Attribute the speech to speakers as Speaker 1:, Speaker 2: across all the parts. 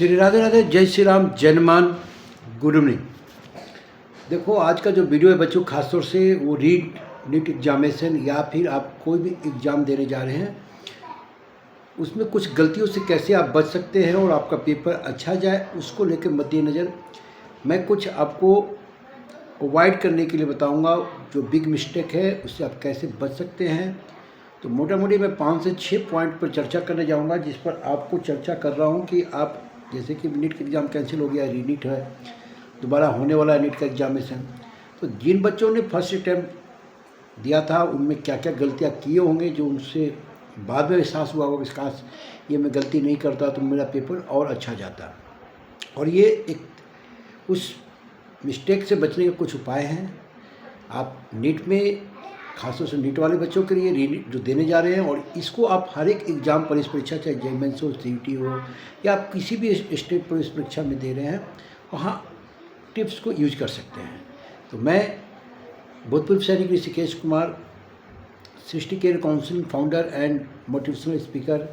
Speaker 1: श्री राधे राधे, जय श्री राम, जय Hanuman, good evening. देखो, आज का जो वीडियो है बच्चों, खासतौर से वो नीट एग्जामिनेशन या फिर आप कोई भी एग्ज़ाम देने जा रहे हैं, उसमें कुछ गलतियों से कैसे आप बच सकते हैं और आपका पेपर अच्छा जाए, उसको लेकर मद्देनज़र मैं कुछ आपको अवॉइड करने के लिए बताऊंगा। जो बिग मिस्टेक है उससे आप कैसे बच सकते हैं। तो मोटा मोटी मैं 5 से 6 पॉइंट पर चर्चा करने जाऊंगा, जिस पर आपको चर्चा कर रहा हूं कि आप, जैसे कि नीट का एग्ज़ाम कैंसिल हो गया, रीनीट है, दोबारा होने वाला है नीट का एग्जामिनेशन। तो जिन बच्चों ने फर्स्ट अटैम्प्ट दिया था उनमें क्या क्या गलतियां किए होंगे, जो उनसे बाद में एहसास हुआ होगा, काश ये मैं गलती नहीं करता तो मेरा पेपर और अच्छा जाता। और ये एक उस मिस्टेक से बचने के कुछ उपाय हैं। आप नीट में, खासतौर से नीट वाले बच्चों के लिए रीनीट जो देने जा रहे हैं, और इसको आप हर एक एग्ज़ाम पर, इस परीक्षा चाहे जे मेंस हो, सीईटी हो, या आप किसी भी स्टेट पर इस परीक्षा में दे रहे हैं, वहाँ टिप्स को यूज कर सकते हैं। तो मैं भूतपूर्व सैनिक Rishikesh Kumar, Srishti care counselling founder and motivational speaker,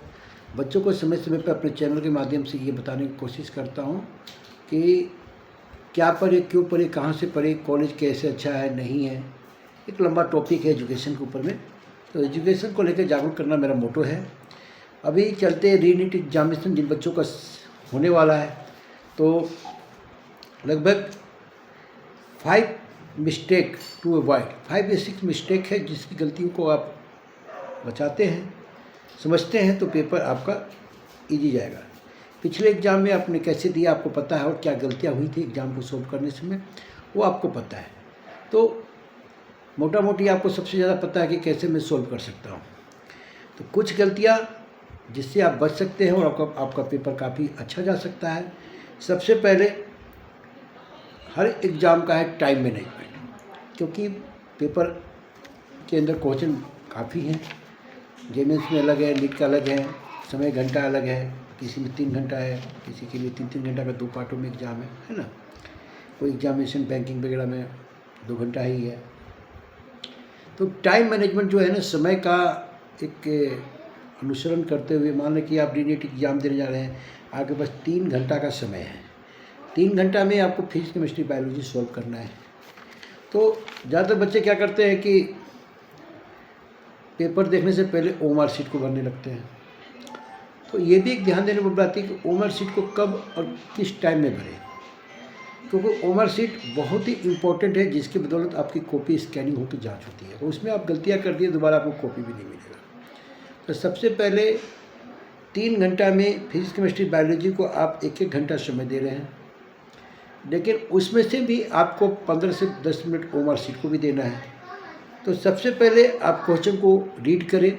Speaker 1: बच्चों को समय समय पर अपने चैनल के माध्यम से ये बताने की कोशिश करता हूँ कि क्या पढ़े, क्यों पढ़े, कहाँ से पढ़े, कॉलेज कैसे अच्छा है, नहीं है। एक लंबा टॉपिक है एजुकेशन के ऊपर में। तो एजुकेशन को लेकर जागरूक करना मेरा मोटो है। अभी चलते रीनीट एग्जामिनेशन जिन बच्चों का होने वाला है, तो लगभग 5 मिस्टेक टू अवॉइड, 5 या 6 मिस्टेक है जिसकी गलतियों को आप बचाते हैं, समझते हैं, तो पेपर आपका ईजी जाएगा। पिछले एग्ज़ाम में आपने कैसे दिया आपको पता है, और क्या गलतियां हुई थी एग्ज़ाम को सॉल्व करने समय वो आपको पता है। तो मोटा मोटी आपको सबसे ज़्यादा पता है कि कैसे मैं सॉल्व कर सकता हूँ। तो कुछ गलतियाँ जिससे आप बच सकते हैं और आपका पेपर काफ़ी अच्छा जा सकता है। सबसे पहले, हर एग्ज़ाम का है टाइम मैनेजमेंट, क्योंकि पेपर के अंदर क्वेश्चन काफ़ी हैं। जे मेंस में अलग है, नीट का अलग है, समय घंटा अलग है, किसी में 3 घंटा है, किसी के लिए 3-3 घंटा का 2 पार्टों में एग्ज़ाम है ना। कोई एग्जामिनेशन बैंकिंग वगैरह में 2 घंटा ही है। तो टाइम मैनेजमेंट जो है ना, समय का एक अनुसरण करते हुए, मान लें कि आप रीनीट एग्ज़ाम देने जा रहे हैं, आपके पास 3 घंटा का समय है। 3 घंटा में आपको फिजिक्स, केमिस्ट्री, बायोलॉजी सॉल्व करना है। तो ज़्यादातर बच्चे क्या करते हैं कि पेपर देखने से पहले ओएमआर शीट को भरने लगते हैं। तो ये भी एक ध्यान देने की बात है कि ओएमआर शीट को कब और किस टाइम में भरें, क्योंकि ओएमआर शीट बहुत ही इम्पोर्टेंट है, जिसकी बदौलत आपकी कॉपी स्कैनिंग होकर जांच होती है। तो उसमें आप गलतियां कर दिए, दोबारा आपको कॉपी भी नहीं मिलेगा। तो सबसे पहले 3 घंटा में फिजिक्स, केमिस्ट्री, बायोलॉजी को आप 1-1 घंटा समय दे रहे हैं, लेकिन उसमें से भी आपको 15 से 10 मिनट ओएमआर शीट को भी देना है। तो सबसे पहले आप क्वेश्चन को रीड करें।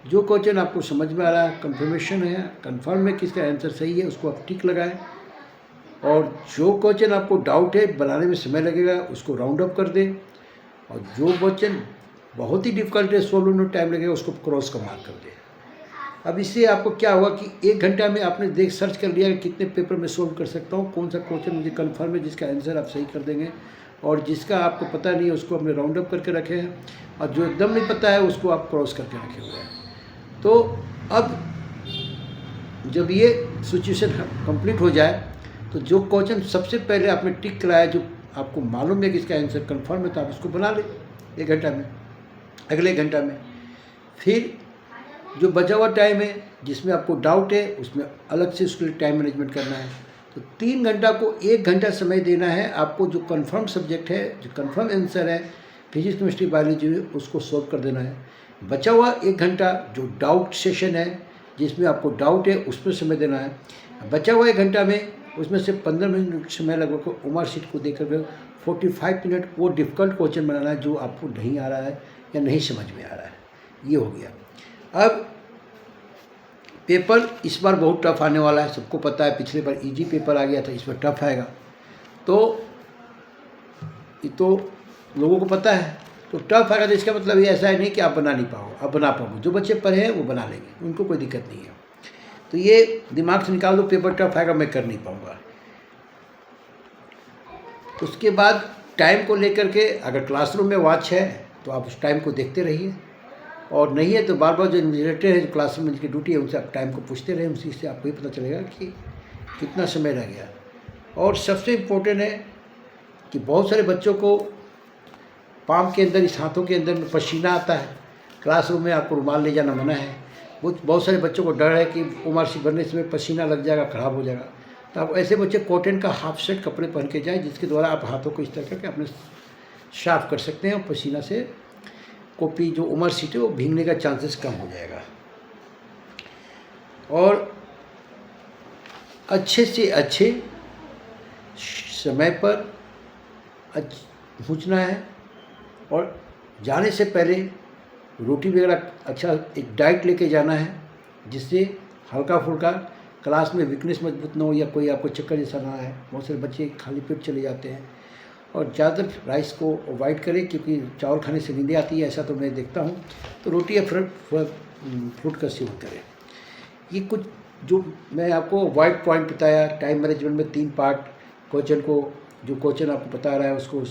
Speaker 1: जो क्वेश्चन आपको समझ में आ रहा है, कंफर्मेशन है, कंफर्म है कि इसका आंसर सही है, उसको आप टिक लगाएं। और जो क्वेश्चन आपको डाउट है, बनाने में समय लगेगा, उसको राउंड अप कर दें। और जो क्वेश्चन बहुत ही डिफ़िकल्ट है, सॉल्व होने में टाइम लगेगा, उसको क्रॉस का मार्क कर दें। अब इससे आपको क्या हुआ कि 1 घंटा में आपने सर्च कर लिया कि कितने पेपर में सॉल्व कर सकता हूँ, कौन सा क्वेश्चन मुझे कन्फर्म है, जिसका आंसर आप सही कर देंगे, और जिसका आपको पता नहीं है उसको हमने राउंड अप करके रखे हैं, और जो एकदम नहीं पता है उसको आप क्रॉस करके रखे हुए हैं। तो अब जब ये सिचुएशन कंप्लीट हो जाए, तो जो क्वेश्चन सबसे पहले आपने टिक कराया, जो आपको मालूम है कि इसका आंसर कंफर्म है, तो आप उसको बना लें 1 घंटा में, अगले 1 घंटा में। फिर जो बचा हुआ टाइम है जिसमें आपको डाउट है, उसमें अलग से उसके लिए टाइम मैनेजमेंट करना है। तो 3 घंटा को 1 घंटा समय देना है आपको। जो कंफर्म सब्जेक्ट है, जो कंफर्म आंसर है, फिजिक्स, केमिस्ट्री, बायोलॉजी, उसको सॉल्व कर देना है। बचा हुआ 1 घंटा जो डाउट सेशन है, जिसमें आपको डाउट है, उस पर समय देना है। बचा हुआ 1 घंटा में उसमें से 15 मिनट समय लगभग ओएमआर शीट को देकर 45 मिनट वो डिफ़िकल्ट क्वेश्चन बनाना है जो आपको नहीं आ रहा है या नहीं समझ में आ रहा है। ये हो गया। अब पेपर इस बार बहुत टफ आने वाला है, सबको पता है। पिछले बार इजी पेपर आ गया था, इस बार टफ आएगा। तो ये तो लोगों को पता है। तो टफ आएगा तो इसका मतलब ये ऐसा है नहीं कि आप बना नहीं पाओगे, आप बना पाओगे। जो बच्चे पढ़े हैं वो बना लेंगे, उनको कोई दिक्कत नहीं है। तो ये दिमाग से निकाल दो, पेपर टफ आएगा, मैं कर नहीं पाऊँगा। उसके बाद टाइम को लेकर के, अगर क्लासरूम में वॉच है तो आप उस टाइम को देखते रहिए, और नहीं है तो बार बार जो इन्विजिलेटर है, जो क्लासरूम में जिसकी ड्यूटी है, उनसे आप टाइम को पूछते रहें। उसी से आपको ही पता चलेगा कि कितना समय रह गया। और सबसे इम्पोर्टेंट है कि बहुत सारे बच्चों को पाम के अंदर, इस हाथों के अंदर में पसीना आता है। क्लासरूम में आपको रुमाल ले जाना मना है। बहुत सारे बच्चों को डर है कि उमर बनने से पसीना लग जाएगा, ख़राब हो जाएगा। तो आप ऐसे बच्चे कॉटन का हाफ सेट कपड़े पहन के जाएँ, जिसके द्वारा आप हाथों को इस तरह करके अपने साफ कर सकते हैं और पसीना से कॉपी जो उमर सीट है वो भीगने का चांसेस कम हो जाएगा। और अच्छे से अच्छे समय पर पहुँचना है। और जाने से पहले रोटी वगैरह अच्छा एक डाइट लेके जाना है, जिससे हल्का फुल्का क्लास में वीकनेस मजबूत ना हो या कोई आपको चक्कर जैसा ना आए। बहुत सारे बच्चे खाली पेट चले जाते हैं। और ज़्यादातर राइस को अवॉइड करें, क्योंकि चावल खाने से नींद आती है, ऐसा तो मैं देखता हूँ। तो रोटी या फ्रूट का सेवन करें। ये कुछ जो मैं आपको वाइट पॉइंट बताया, टाइम मैनेजमेंट में 3 पार्ट। क्वेश्चन को, जो क्वेश्चन आपको बता रहा है उसको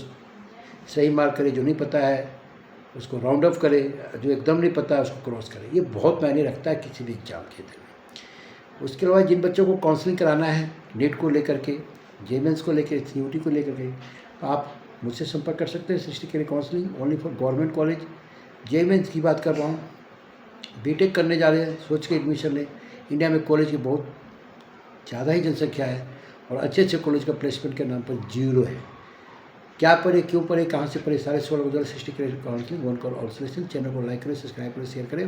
Speaker 1: सही मार्क करें, जो नहीं पता है उसको राउंड ऑफ करें, जो एकदम नहीं पता है उसको क्रॉस करें। ये बहुत मायने रखता है किसी भी एग्जाम के अंदर में। उसके अलावा जिन बच्चों को काउंसलिंग कराना है नीट को लेकर के, जेमेंस को लेकर, सीयूटी को लेकर के, आप मुझसे संपर्क कर सकते हैं। Srishti care counselling only for government college. जेमेंस की बात कर रहा हूँ, बीटेक करने जा रहे हैं, सोच के एडमिशन लें। इंडिया में कॉलेज की बहुत ज़्यादा ही जनसंख्या है और अच्छे अच्छे कॉलेज का प्लेसमेंट के नाम पर 0 है। क्या पढ़े, क्यों पढ़े, कहाँ से पढ़े, सारे सवाल उधर सृष्टि केयर काउंसलिंग वन कॉल और सॉल्यूशन। चैनल को लाइक करें, सब्सक्राइब करें, शेयर करें।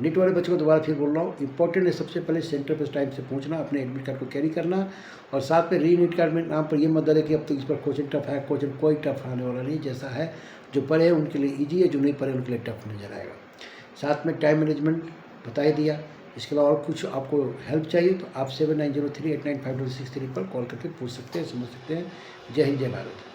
Speaker 1: नीट वाले बच्चों को दोबारा फिर बोल रहा हूँ, इंपॉर्टेंट है सबसे पहले सेंटर पर टाइम से पहुँचना, अपने एडमिट कार्ड को कैरी करना। और साथ में री नीट कार्ड में नाम पर ये मत डालें कि अब तक इस पर क्वेश्चन टफ है। क्वेश्चन कोई टफ आने वाला नहीं, जैसा है जो पढ़े हैं उनके लिए ईजी है, जो नहीं पढ़े उनके लिए टफ नजर आएगा। साथ में टाइम मैनेजमेंट बता ही दिया। इसके अलावा और कुछ आपको हेल्प चाहिए तो आप 7903 895263 पर कॉल करके पूछ सकते हैं, समझ सकते हैं। जय हिंद, जय भारत।